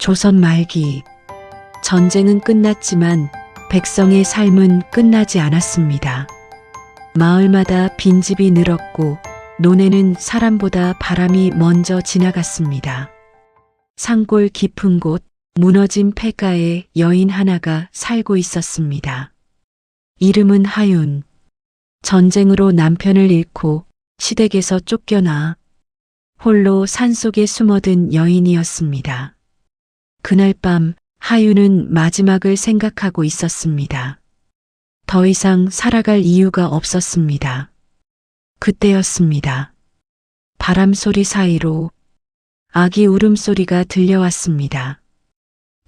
조선 말기 전쟁은 끝났지만 백성의 삶은 끝나지 않았습니다. 마을마다 빈집이 늘었고 논에는 사람보다 바람이 먼저 지나갔습니다. 산골 깊은 곳 무너진 폐가에 여인 하나가 살고 있었습니다. 이름은 하윤. 전쟁으로 남편을 잃고 시댁에서 쫓겨나 홀로 산속에 숨어든 여인이었습니다. 그날 밤 하윤은 마지막을 생각하고 있었습니다. 더 이상 살아갈 이유가 없었습니다. 그때였습니다. 바람 소리 사이로 아기 울음소리가 들려왔습니다.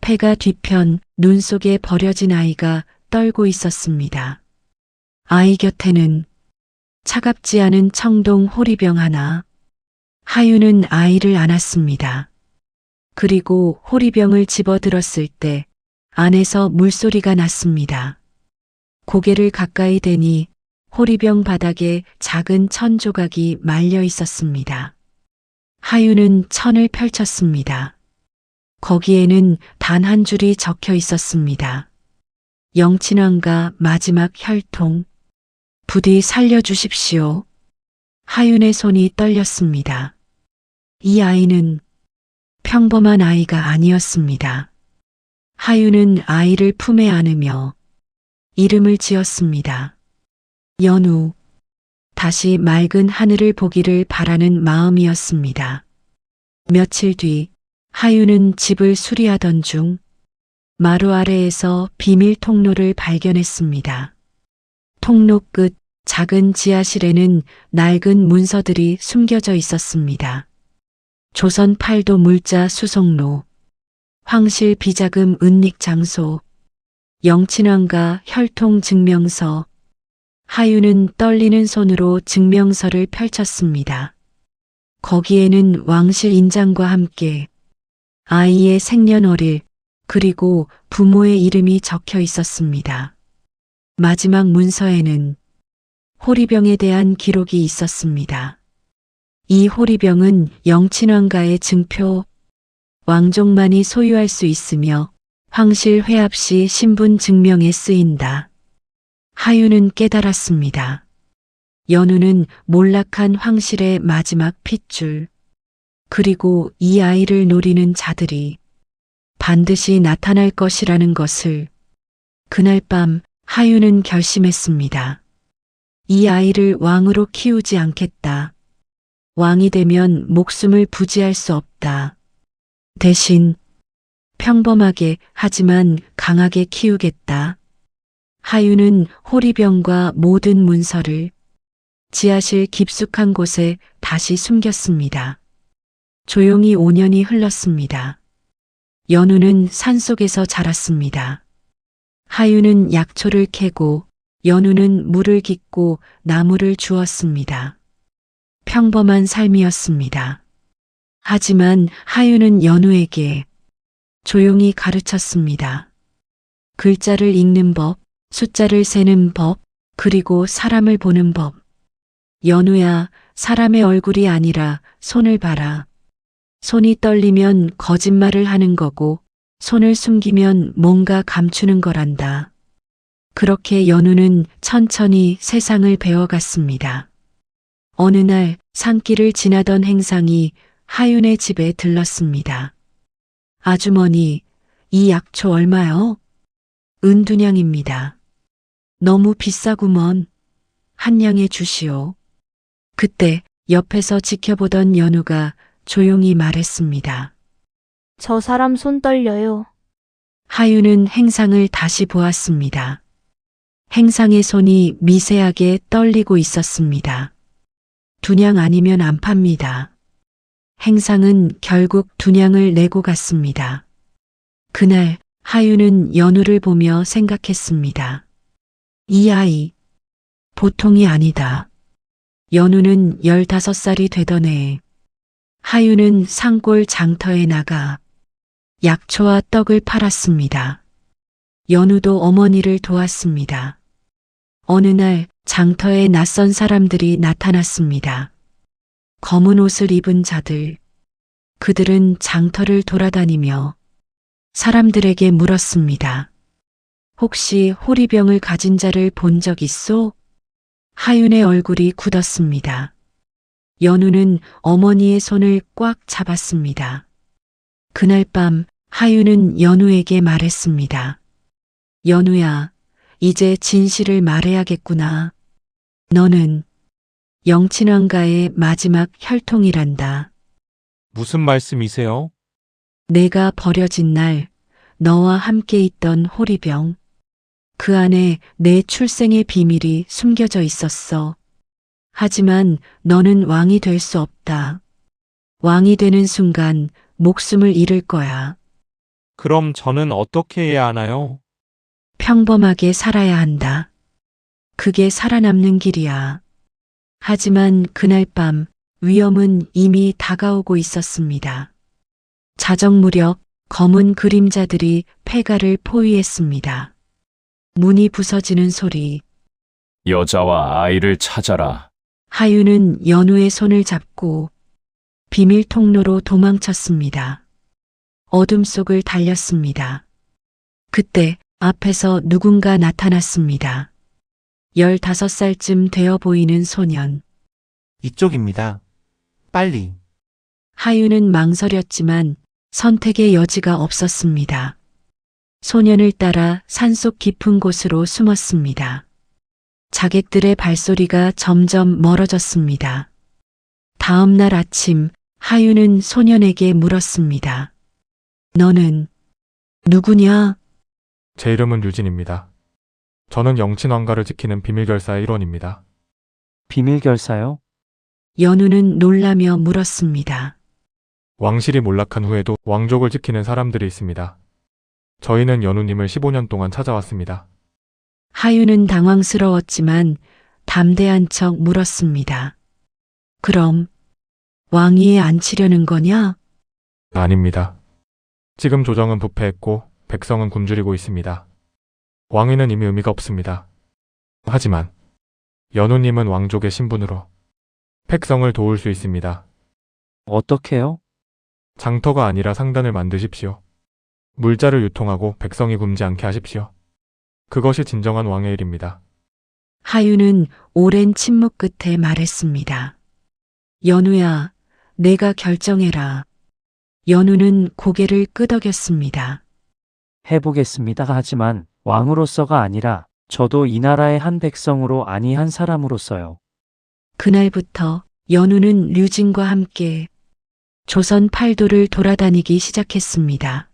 폐가 뒤편 눈 속에 버려진 아이가 떨고 있었습니다. 아이 곁에는 차갑지 않은 청동 호리병 하나. 하윤은 아이를 안았습니다. 그리고 호리병을 집어들었을 때 안에서 물소리가 났습니다. 고개를 가까이 대니 호리병 바닥에 작은 천 조각이 말려 있었습니다. 하윤은 천을 펼쳤습니다. 거기에는 단 한 줄이 적혀 있었습니다. 영친왕가 마지막 혈통. 부디 살려주십시오. 하윤의 손이 떨렸습니다. 이 아이는 평범한 아이가 아니었습니다. 하윤은 아이를 품에 안으며 이름을 지었습니다. 연우. 다시 맑은 하늘을 보기를 바라는 마음이었습니다. 며칠 뒤 하윤은 집을 수리하던 중 마루 아래에서 비밀 통로를 발견했습니다. 통로 끝 작은 지하실에는 낡은 문서들이 숨겨져 있었습니다. 조선 팔도 물자 수송로, 황실 비자금 은닉 장소, 영친왕가 혈통 증명서. 하윤은 떨리는 손으로 증명서를 펼쳤습니다. 거기에는 왕실 인장과 함께 아이의 생년월일 그리고 부모의 이름이 적혀 있었습니다. 마지막 문서에는 호리병에 대한 기록이 있었습니다. 이 호리병은 영친왕가의 증표, 왕족만이 소유할 수 있으며 황실 회합 시 신분 증명에 쓰인다. 하윤은 깨달았습니다. 연우는 몰락한 황실의 마지막 핏줄, 그리고 이 아이를 노리는 자들이 반드시 나타날 것이라는 것을. 그날 밤 하윤은 결심했습니다. 이 아이를 왕으로 키우지 않겠다. 왕이 되면 목숨을 부지할 수 없다. 대신 평범하게 하지만 강하게 키우겠다. 하윤은 호리병과 모든 문서를 지하실 깊숙한 곳에 다시 숨겼습니다. 조용히 5년이 흘렀습니다. 연우는 산속에서 자랐습니다. 하윤은 약초를 캐고 연우는 물을 깃고 나무를 주었습니다. 평범한 삶이었습니다. 하지만 하윤은 연우에게 조용히 가르쳤습니다. 글자를 읽는 법, 숫자를 세는 법, 그리고 사람을 보는 법. 연우야, 사람의 얼굴이 아니라 손을 봐라. 손이 떨리면 거짓말을 하는 거고 손을 숨기면 뭔가 감추는 거란다. 그렇게 연우는 천천히 세상을 배워갔습니다. 어느 날 산길을 지나던 행상이 하윤의 집에 들렀습니다. 아주머니, 이 약초 얼마요? 은두냥입니다. 너무 비싸구먼. 한 냥에 주시오. 그때 옆에서 지켜보던 연우가 조용히 말했습니다. 저 사람 손 떨려요. 하윤은 행상을 다시 보았습니다. 행상의 손이 미세하게 떨리고 있었습니다. 두냥 아니면 안 팝니다. 행상은 결국 두냥을 내고 갔습니다. 그날 하윤은 연우를 보며 생각했습니다. 이 아이, 보통이 아니다. 연우는 15살이 되던 해에 하윤은 산골 장터에 나가 약초와 떡을 팔았습니다. 연우도 어머니를 도왔습니다. 어느 날 장터에 낯선 사람들이 나타났습니다. 검은 옷을 입은 자들. 그들은 장터를 돌아다니며 사람들에게 물었습니다. 혹시 호리병을 가진 자를 본 적 있소? 하윤의 얼굴이 굳었습니다. 연우는 어머니의 손을 꽉 잡았습니다. 그날 밤 하윤은 연우에게 말했습니다. 연우야, 이제 진실을 말해야겠구나. 너는 영친왕가의 마지막 혈통이란다. 무슨 말씀이세요? 내가 버려진 날 너와 함께 있던 호리병. 그 안에 내 출생의 비밀이 숨겨져 있었어. 하지만 너는 왕이 될 수 없다. 왕이 되는 순간 목숨을 잃을 거야. 그럼 저는 어떻게 해야 하나요? 평범하게 살아야 한다. 그게 살아남는 길이야. 하지만 그날 밤 위험은 이미 다가오고 있었습니다. 자정 무렵 검은 그림자들이 폐가를 포위했습니다. 문이 부서지는 소리. 여자와 아이를 찾아라. 하윤은 연우의 손을 잡고 비밀 통로로 도망쳤습니다. 어둠 속을 달렸습니다. 그때 앞에서 누군가 나타났습니다. 15살쯤 되어 보이는 소년. 이쪽입니다. 빨리. 하윤은 망설였지만 선택의 여지가 없었습니다. 소년을 따라 산속 깊은 곳으로 숨었습니다. 자객들의 발소리가 점점 멀어졌습니다. 다음 날 아침 하윤은 소년에게 물었습니다. 너는 누구냐? 제 이름은 류진입니다. 저는 영친왕가를 지키는 비밀결사의 일원입니다. 비밀결사요? 연우는 놀라며 물었습니다. 왕실이 몰락한 후에도 왕족을 지키는 사람들이 있습니다. 저희는 연우님을 15년 동안 찾아왔습니다. 하윤은 당황스러웠지만 담대한 척 물었습니다. 그럼 왕위에 앉히려는 거냐? 아닙니다. 지금 조정은 부패했고 백성은 굶주리고 있습니다. 왕위는 이미 의미가 없습니다. 하지만 연우님은 왕족의 신분으로 백성을 도울 수 있습니다. 어떻게요? 장터가 아니라 상단을 만드십시오. 물자를 유통하고 백성이 굶지 않게 하십시오. 그것이 진정한 왕의 일입니다. 하윤은 오랜 침묵 끝에 말했습니다. 연우야, 내가 결정해라. 연우는 고개를 끄덕였습니다. 해보겠습니다. 하지만 왕으로서가 아니라 저도 이 나라의 한 백성으로 아니 한 사람으로서요. 그날부터 연우는 류진과 함께 조선 팔도를 돌아다니기 시작했습니다.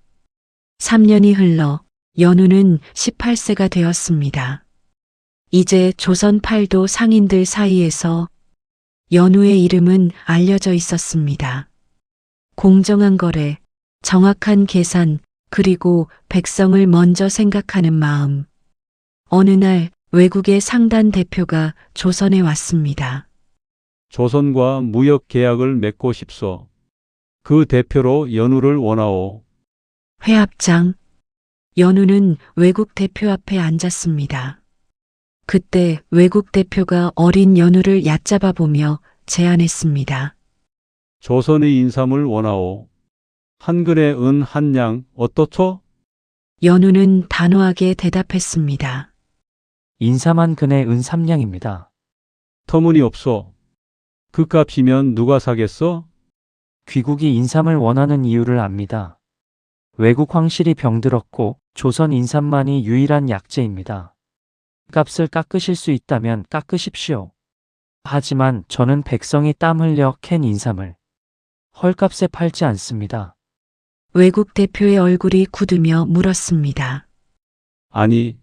3년이 흘러 연우는 18세가 되었습니다. 이제 조선 팔도 상인들 사이에서 연우의 이름은 알려져 있었습니다. 공정한 거래, 정확한 계산, 그리고 백성을 먼저 생각하는 마음. 어느 날 외국의 상단 대표가 조선에 왔습니다. 조선과 무역 계약을 맺고 싶소. 그 대표로 연우를 원하오. 회합장. 연우는 외국 대표 앞에 앉았습니다. 그때 외국 대표가 어린 연우를 얕잡아 보며 제안했습니다. 조선의 인삼을 원하오. 한 근의 은 한 양 어떻소? 연우는 단호하게 대답했습니다. 인삼한 근의 은 3냥입니다. 터무니없소. 그 값이면 누가 사겠어? 귀국이 인삼을 원하는 이유를 압니다. 외국 황실이 병들었고 조선 인삼만이 유일한 약재입니다. 값을 깎으실 수 있다면 깎으십시오. 하지만 저는 백성이 땀 흘려 캔 인삼을 헐값에 팔지 않습니다. 외국 대표의 얼굴이 굳으며 물었습니다. 아니,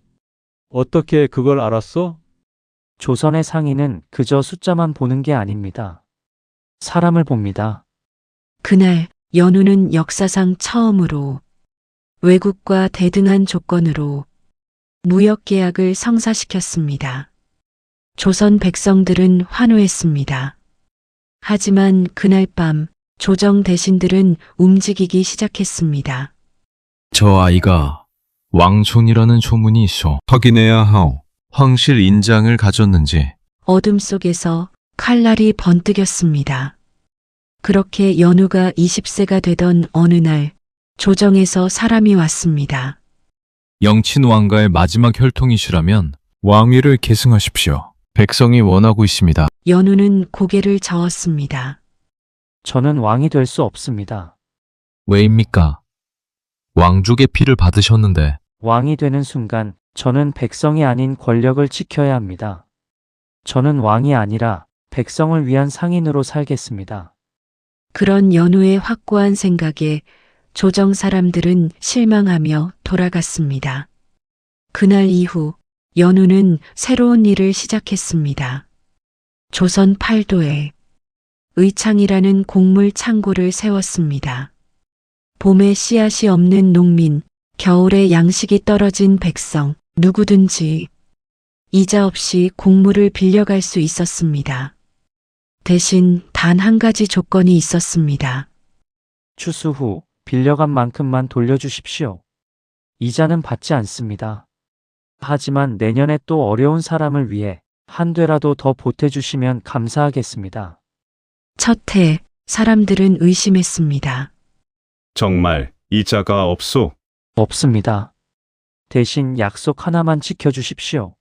어떻게 그걸 알았어? 조선의 상인은 그저 숫자만 보는 게 아닙니다. 사람을 봅니다. 그날 연우는 역사상 처음으로 외국과 대등한 조건으로 무역 계약을 성사시켰습니다. 조선 백성들은 환호했습니다. 하지만 그날 밤 조정 대신들은 움직이기 시작했습니다. 저 아이가 왕손이라는 소문이 있어 확인해야 하오. 황실 인장을 가졌는지. 어둠 속에서 칼날이 번뜩였습니다. 그렇게 연우가 20세가 되던 어느 날 조정에서 사람이 왔습니다. 영친 왕가의 마지막 혈통이시라면 왕위를 계승하십시오. 백성이 원하고 있습니다. 연우는 고개를 저었습니다. 저는 왕이 될 수 없습니다. 왜입니까? 왕족의 피를 받으셨는데 왕이 되는 순간 저는 백성이 아닌 권력을 지켜야 합니다. 저는 왕이 아니라 백성을 위한 상인으로 살겠습니다. 그런 연우의 확고한 생각에 조정 사람들은 실망하며 돌아갔습니다. 그날 이후 연우는 새로운 일을 시작했습니다. 조선 8도에 의창이라는 곡물 창고를 세웠습니다. 봄에 씨앗이 없는 농민, 겨울에 양식이 떨어진 백성, 누구든지 이자 없이 곡물을 빌려갈 수 있었습니다. 대신 단 한 가지 조건이 있었습니다. 추수 후 빌려간 만큼만 돌려주십시오. 이자는 받지 않습니다. 하지만 내년에 또 어려운 사람을 위해 한 되라도 더 보태주시면 감사하겠습니다. 첫 해 사람들은 의심했습니다. 정말 이자가 없소? 없습니다. 대신 약속 하나만 지켜주십시오.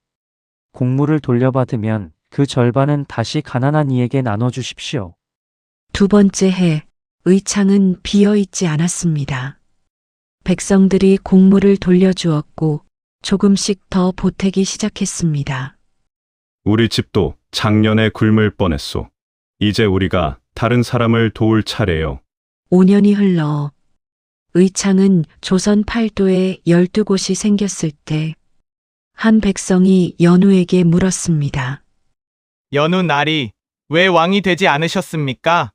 곡물을 돌려받으면 그 절반은 다시 가난한 이에게 나눠주십시오. 두 번째 해 의창은 비어있지 않았습니다. 백성들이 곡물을 돌려주었고 조금씩 더 보태기 시작했습니다. 우리 집도 작년에 굶을 뻔했소. 이제 우리가 다른 사람을 도울 차례요. 5년이 흘러 의창은 조선 8도에 12곳이 생겼을 때 한 백성이 연우에게 물었습니다. 연우 나리, 왜 왕이 되지 않으셨습니까?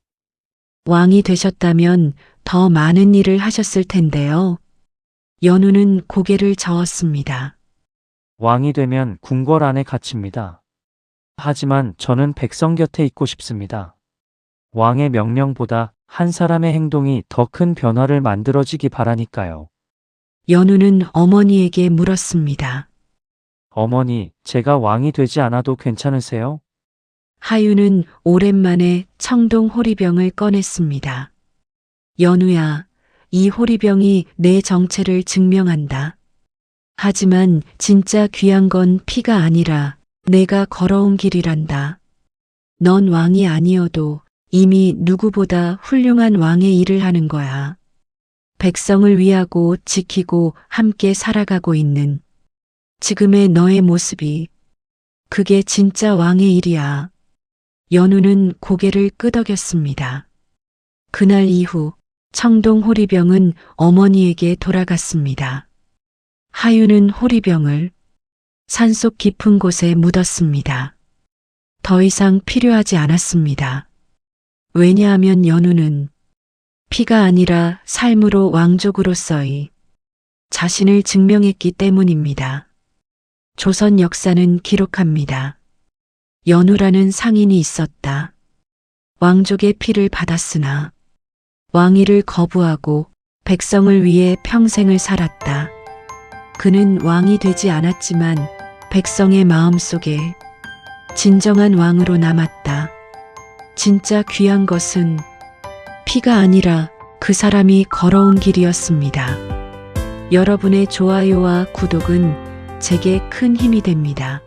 왕이 되셨다면 더 많은 일을 하셨을 텐데요. 연우는 고개를 저었습니다. 왕이 되면 궁궐 안에 갇힙니다. 하지만 저는 백성 곁에 있고 싶습니다. 왕의 명령보다 한 사람의 행동이 더 큰 변화를 만들어지기 바라니까요. 연우는 어머니에게 물었습니다. 어머니, 제가 왕이 되지 않아도 괜찮으세요? 하유는 오랜만에 청동 호리병을 꺼냈습니다. 연우야, 이 호리병이 내 정체를 증명한다. 하지만 진짜 귀한 건 피가 아니라 내가 걸어온 길이란다. 넌 왕이 아니어도 이미 누구보다 훌륭한 왕의 일을 하는 거야. 백성을 위하고 지키고 함께 살아가고 있는 지금의 너의 모습이 그게 진짜 왕의 일이야. 연우는 고개를 끄덕였습니다. 그날 이후 청동 호리병은 어머니에게 돌아갔습니다. 하유는 호리병을 산속 깊은 곳에 묻었습니다. 더 이상 필요하지 않았습니다. 왜냐하면 연우는 피가 아니라 삶으로 왕족으로서의 자신을 증명했기 때문입니다. 조선 역사는 기록합니다. 연우라는 상인이 있었다. 왕족의 피를 받았으나 왕위를 거부하고 백성을 위해 평생을 살았다. 그는 왕이 되지 않았지만 백성의 마음속에 진정한 왕으로 남았다. 진짜 귀한 것은 피가 아니라 그 사람이 걸어온 길이었습니다. 여러분의 좋아요와 구독은 제게 큰 힘이 됩니다.